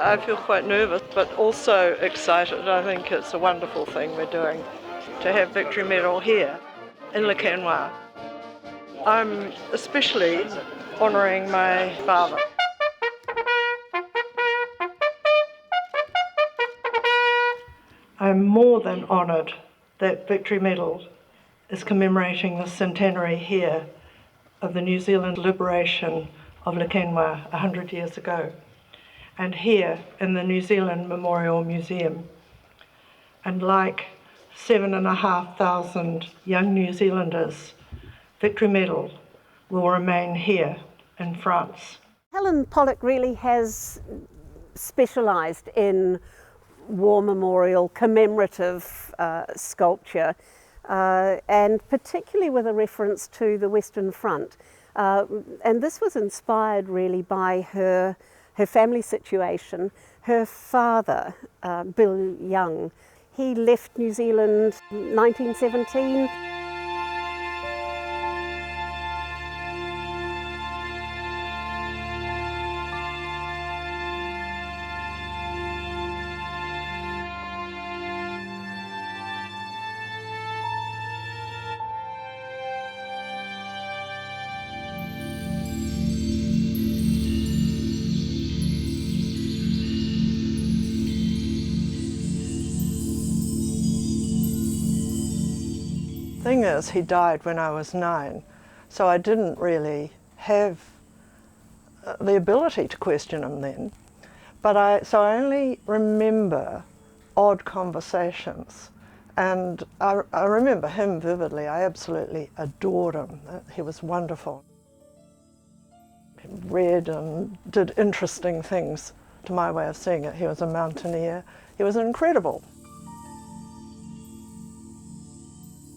I feel quite nervous, but also excited. I think it's a wonderful thing we're doing to have Victory Medal here in Le Canois. I'm especially honouring my father. I'm more than honoured that Victory Medal is commemorating the centenary here of the New Zealand liberation of Le Canois 100 years ago, and here in the New Zealand Memorial Museum. And like 7,500 young New Zealanders, Victory Medal will remain here in France. Helen Pollock really has specialised in war memorial commemorative sculpture, and particularly with a reference to the Western Front. And this was inspired really by her family situation. Her father, Bill Young, he left New Zealand in 1917. Thing is, he died when I was 9, so I didn't really have the ability to question him then. So I only remember odd conversations, and I remember him vividly. I absolutely adored him. He was wonderful. He read and did interesting things to my way of seeing it. He was a mountaineer. He was incredible.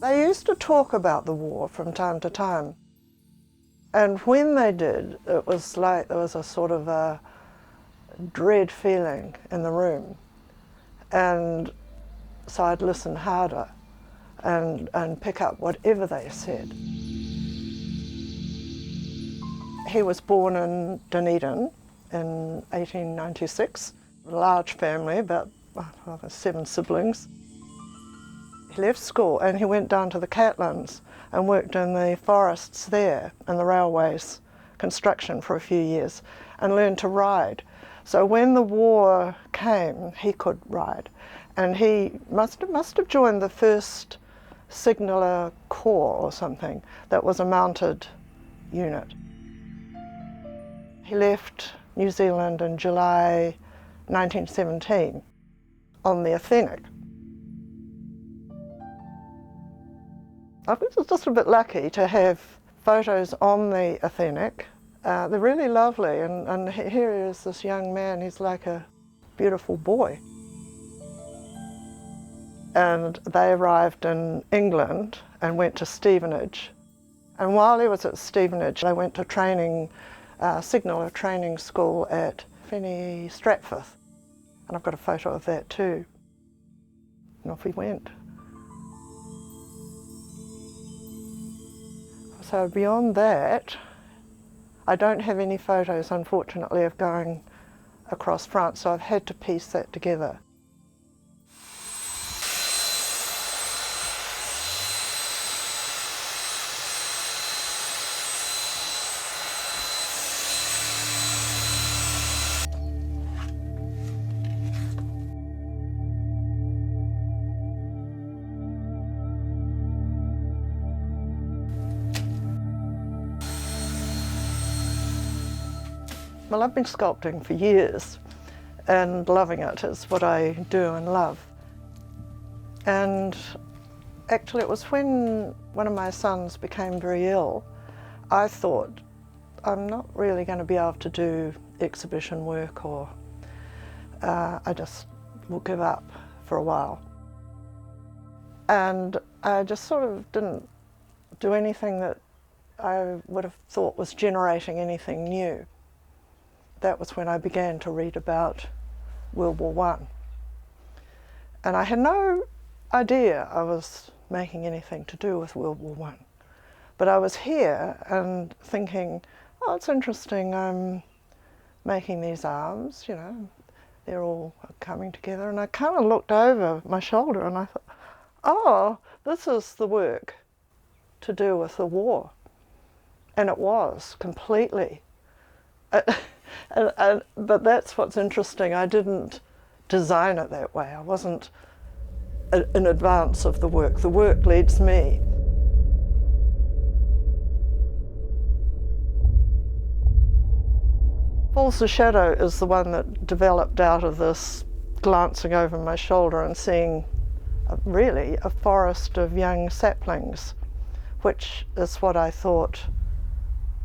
They used to talk about the war from time to time, and when they did, it was like there was a sort of a dread feeling in the room, and so I'd listen harder and pick up whatever they said. He was born in Dunedin in 1896, a large family, about 7 siblings. He left school and he went down to the Catlins and worked in the forests there and the railways construction for a few years and learned to ride. So when the war came, he could ride, and he must have joined the first Signaller Corps or something that was a mounted unit. He left New Zealand in July 1917 on the Athenic. I was just a bit lucky to have photos on the Athenic. They're really lovely, and here he is, this young man. He's like a beautiful boy. And they arrived in England and went to Stevenage. And while he was at Stevenage, they went to signaller training school at Fenny Stratforth. And I've got a photo of that too. And off he went. So beyond that, I don't have any photos, unfortunately, of going across France, so I've had to piece that together. Well, I've been sculpting for years, and loving it is what I do and love. And actually it was when one of my sons became very ill, I thought, I'm not really going to be able to do exhibition work, or I just will give up for a while. And I just sort of didn't do anything that I would have thought was generating anything new. That was when I began to read about World War I. And I had no idea I was making anything to do with World War I. But I was here and thinking, oh, it's interesting, I'm making these arms, you know, they're all coming together, and I kind of looked over my shoulder and I thought, oh, this is the work to do with the war. And it was, completely. But that's what's interesting. I didn't design it that way. I wasn't in advance of the work. The work leads me. Falls the Shadow is the one that developed out of this glancing over my shoulder and seeing really a forest of young saplings, which is what I thought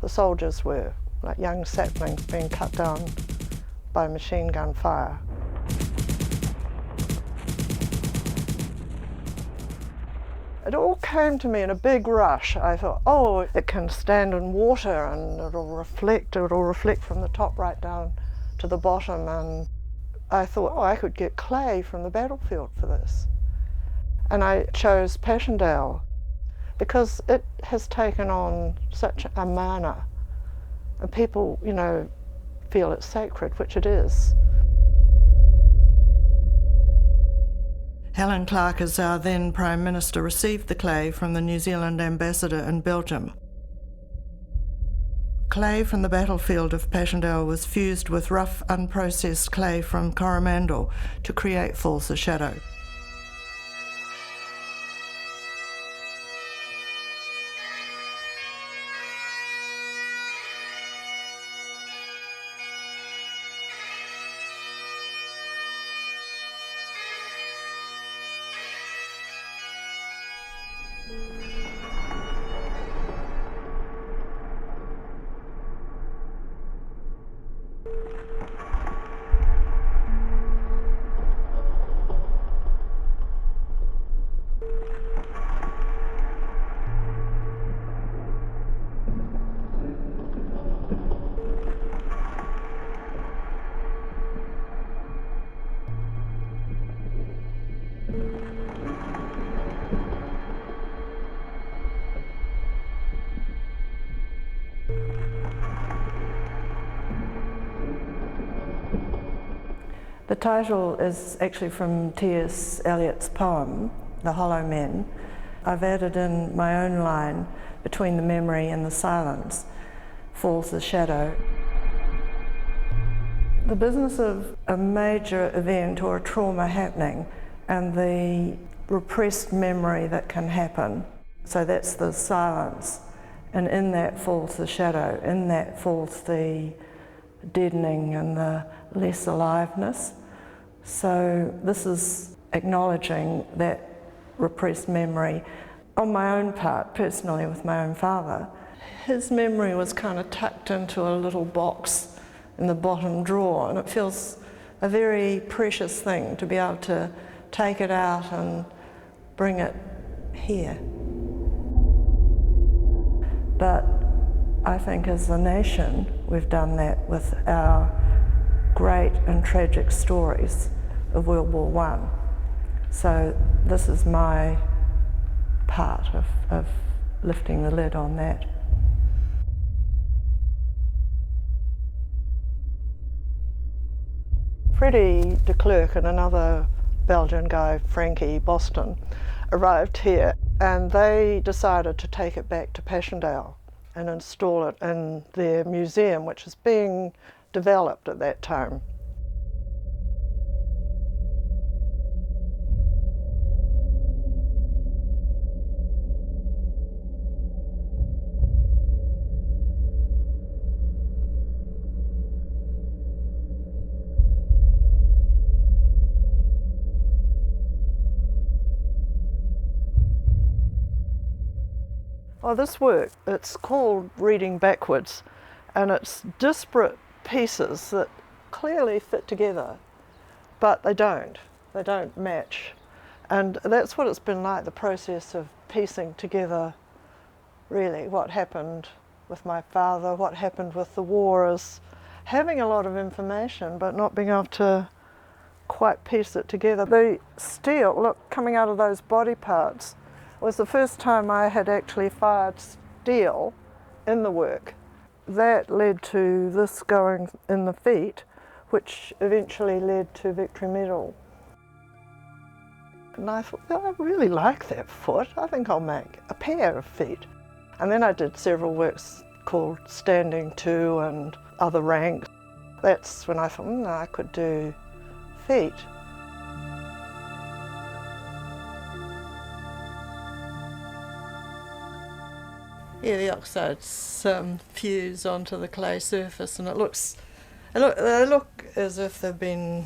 the soldiers were, like young saplings being cut down by machine gun fire. It all came to me in a big rush. I thought, oh, it can stand in water and it'll reflect from the top right down to the bottom. And I thought, oh, I could get clay from the battlefield for this. And I chose Passchendaele because it has taken on such a mana. And people, you know, feel it's sacred, which it is. Helen Clark, as our then Prime Minister, received the clay from the New Zealand ambassador in Belgium. Clay from the battlefield of Passchendaele was fused with rough, unprocessed clay from Coromandel to create Falls the Shadow. The title is actually from T.S. Eliot's poem, The Hollow Men. I've added in my own line, between the memory and the silence, falls the shadow. The business of a major event or a trauma happening and the repressed memory that can happen. So that's the silence. And in that falls the shadow. In that falls the deadening and the less aliveness. So this is acknowledging that repressed memory. On my own part, personally with my own father, his memory was kind of tucked into a little box in the bottom drawer, and it feels a very precious thing to be able to take it out and bring it here. But I think as a nation, we've done that with our great and tragic stories of World War I. So this is my part of lifting the lid on that. Freddie de Klerk and another Belgian guy, Frankie Boston, arrived here, and they decided to take it back to Passchendaele and install it in their museum, which is being developed at that time. Well, this work, it's called Reading Backwards, and it's disparate pieces that clearly fit together, but they don't match. And that's what it's been like, the process of piecing together really what happened with my father, what happened with the war, is having a lot of information but not being able to quite piece it together. The steel, look, coming out of those body parts, was the first time I had actually fired steel in the work. That led to this going in the feet, which eventually led to Victory Medal. And I thought, well, I really like that foot. I think I'll make a pair of feet. And then I did several works called Standing To and other ranks. That's when I thought, I could do feet. Yeah, the oxides fuse onto the clay surface, and they look as if they've been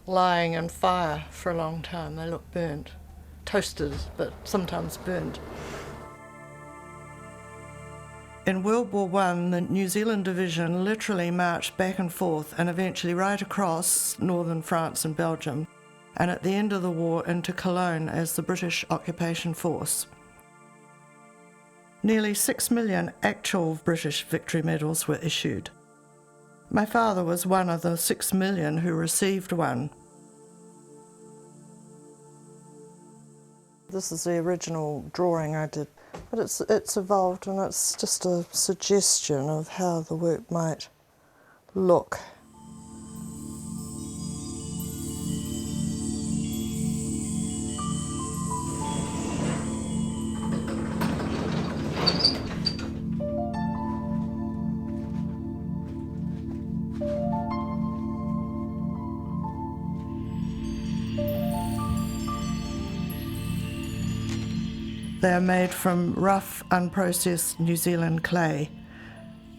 lying in fire for a long time. They look burnt, toasted, but sometimes burnt. In World War I, the New Zealand division literally marched back and forth and eventually right across northern France and Belgium, and at the end of the war into Cologne as the British occupation force. Nearly 6 million actual British Victory Medals were issued. My father was one of the 6 million who received one. This is the original drawing I did, but it's evolved, and it's just a suggestion of how the work might look. They are made from rough, unprocessed New Zealand clay.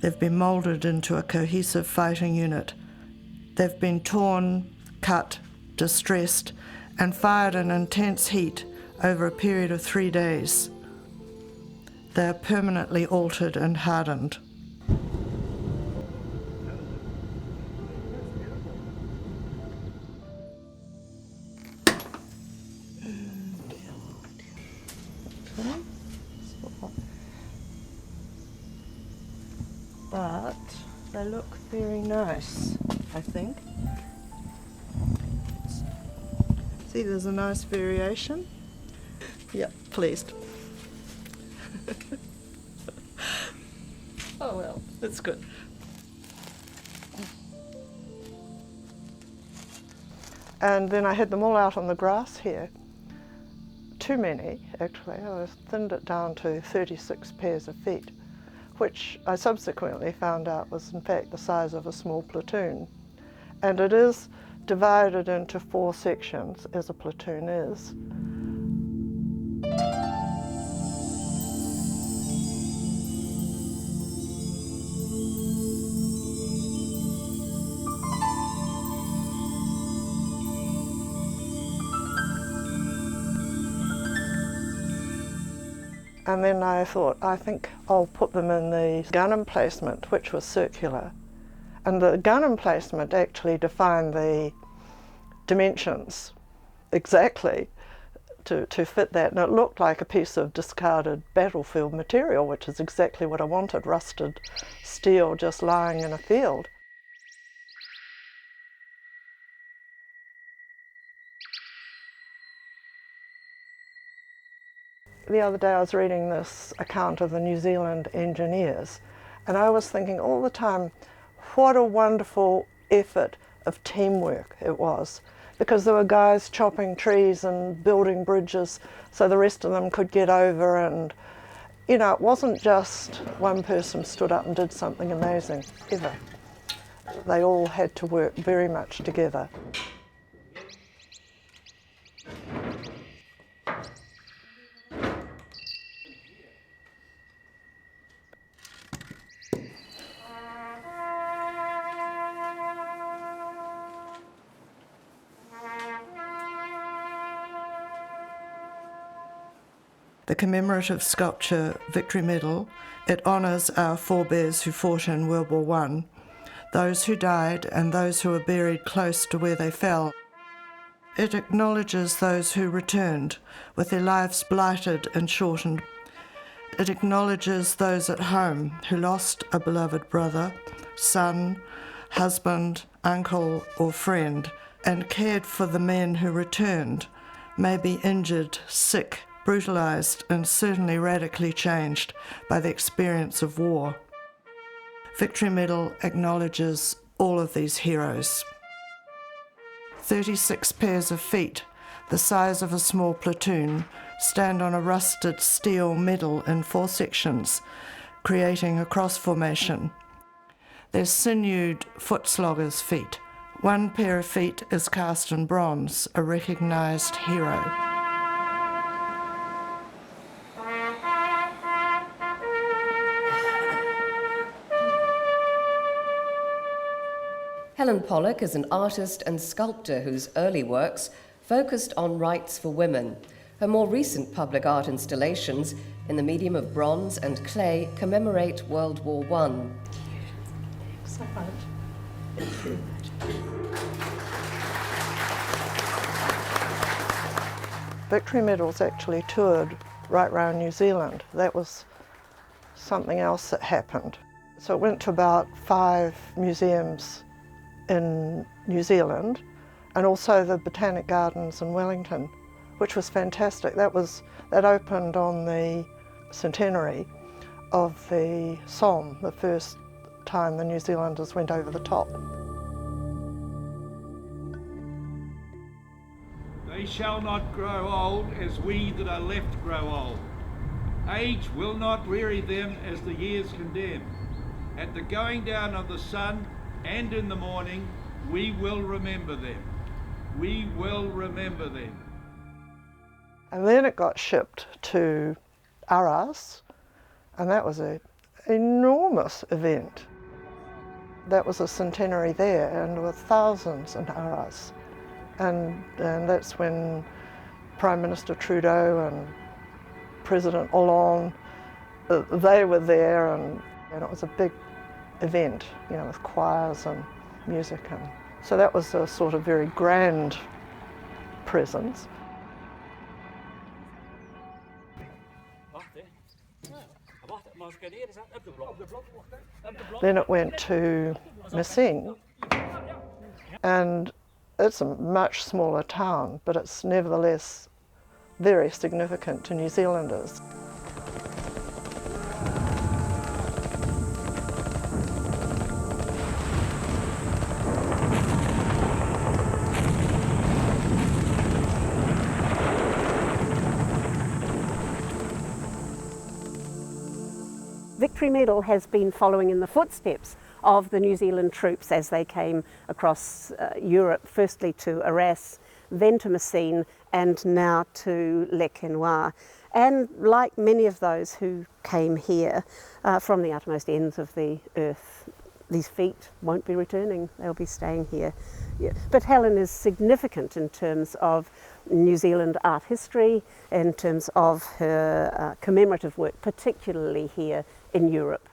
They've been moulded into a cohesive fighting unit. They've been torn, cut, distressed, and fired in intense heat over a period of 3 days. They are permanently altered and hardened. But they look very nice, I think. See, there's a nice variation. Yep, pleased. Oh well, that's good. And then I had them all out on the grass here. Too many, actually. I thinned it down to 36 pairs of feet, which I subsequently found out was in fact the size of a small platoon. And it is divided into 4 sections, as a platoon is. And then I thought, I think I'll put them in the gun emplacement, which was circular. And the gun emplacement actually defined the dimensions exactly to fit that. And it looked like a piece of discarded battlefield material, which is exactly what I wanted, rusted steel just lying in a field. The other day I was reading this account of the New Zealand engineers, and I was thinking all the time, what a wonderful effort of teamwork it was, because there were guys chopping trees and building bridges so the rest of them could get over, and you know, it wasn't just one person stood up and did something amazing, ever. They all had to work very much together. The commemorative sculpture Victory Medal, it honours our forebears who fought in World War I, those who died and those who were buried close to where they fell. It acknowledges those who returned, with their lives blighted and shortened. It acknowledges those at home who lost a beloved brother, son, husband, uncle or friend, and cared for the men who returned, maybe injured, sick, brutalised and certainly radically changed by the experience of war. Victory Medal acknowledges all of these heroes. 36 pairs of feet, the size of a small platoon, stand on a rusted steel medal in 4 sections, creating a cross formation. They're sinewed foot sloggers' feet. 1 pair of feet is cast in bronze, a recognised hero. Helen Pollock is an artist and sculptor whose early works focused on rights for women. Her more recent public art installations in the medium of bronze and clay commemorate World War I. So much. Thank you. Victory medals actually toured right around New Zealand. That was something else that happened. So it went to about 5 museums in New Zealand, and also the Botanic Gardens in Wellington, which was fantastic. That opened on the centenary of the Somme, the first time the New Zealanders went over the top. They shall not grow old as we that are left grow old. Age will not weary them as the years condemn. At the going down of the sun and in the morning, we will remember them. We will remember them. And then it got shipped to Arras, and that was an enormous event. That was a centenary there, and there were thousands in Arras. And that's when Prime Minister Trudeau and President Hollande, they were there, and it was a big event, you know, with choirs and music, and so that was a sort of very grand presence. Then it went to Messine, and it's a much smaller town, but it's nevertheless very significant to New Zealanders. Victory Medal has been following in the footsteps of the New Zealand troops as they came across Europe, firstly to Arras, then to Messine, and now to Le Quesnoy. And like many of those who came here from the uttermost ends of the earth, these feet won't be returning, they'll be staying here. Yeah. But Helen is significant in terms of New Zealand art history, in terms of her commemorative work, particularly here in Europe.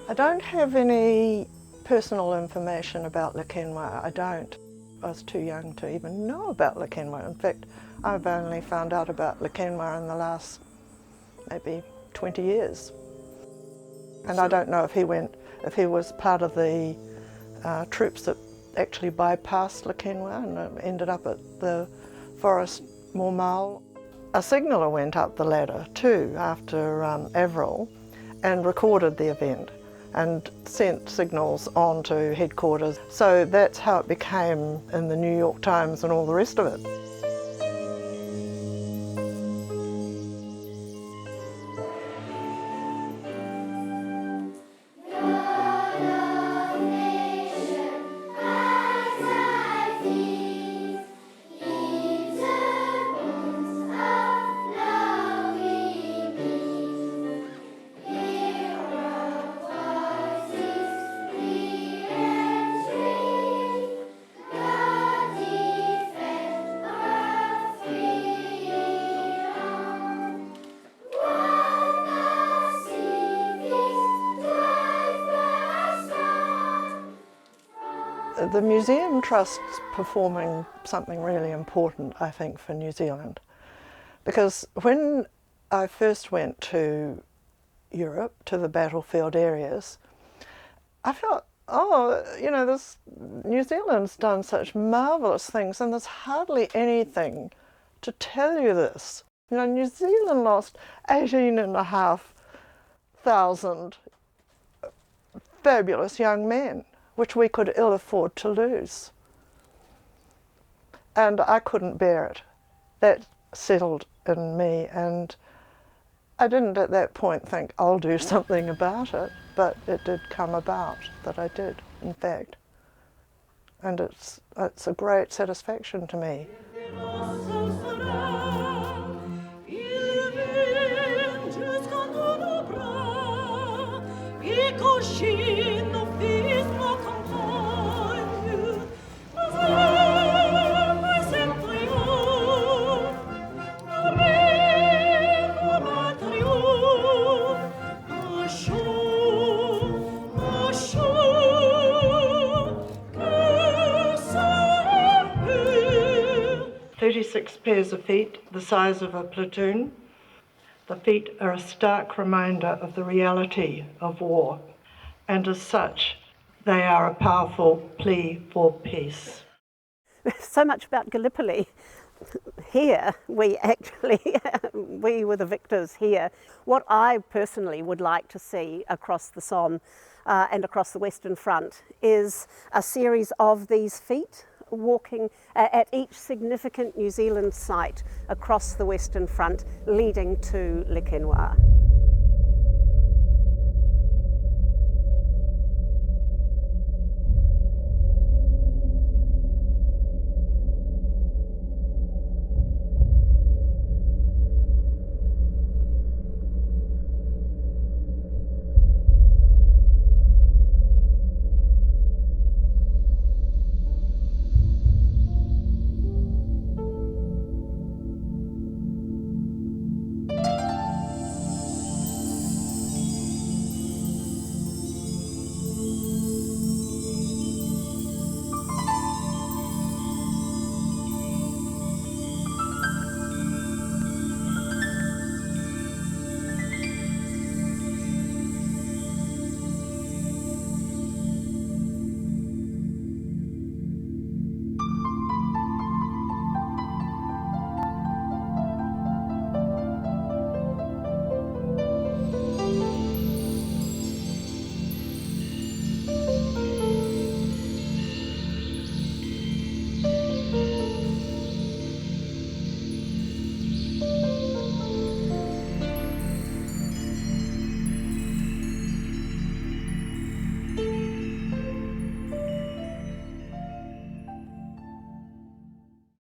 I don't have any personal information about Le Quesnoy. I don't. I was too young to even know about Le Quesnoy. In fact, I've only found out about Le Quesnoy in the last maybe 20 years. And I don't know if he was part of the troops that actually bypassed Le Quesnoy and ended up at the Forest Mormal. A signaller went up the ladder too after Avril and recorded the event and sent signals on to headquarters. So that's how it became in the New York Times and all the rest of it. The Museum Trust's performing something really important, I think, for New Zealand. Because when I first went to Europe, to the battlefield areas, I felt, oh, you know, New Zealand's done such marvellous things and there's hardly anything to tell you this. You know, New Zealand lost 18,500 fabulous young men, which we could ill afford to lose. And I couldn't bear it. That settled in me, and I didn't at that point think I'll do something about it, but it did come about that I did, in fact. And it's a great satisfaction to me. "36 pairs of feet, the size of a platoon. The feet are a stark reminder of the reality of war, and as such, they are a powerful plea for peace." So much about Gallipoli. Here, we were the victors here. What I personally would like to see across the Somme and across the Western Front is a series of these feet walking at each significant New Zealand site across the Western Front leading to Le Quesnoy.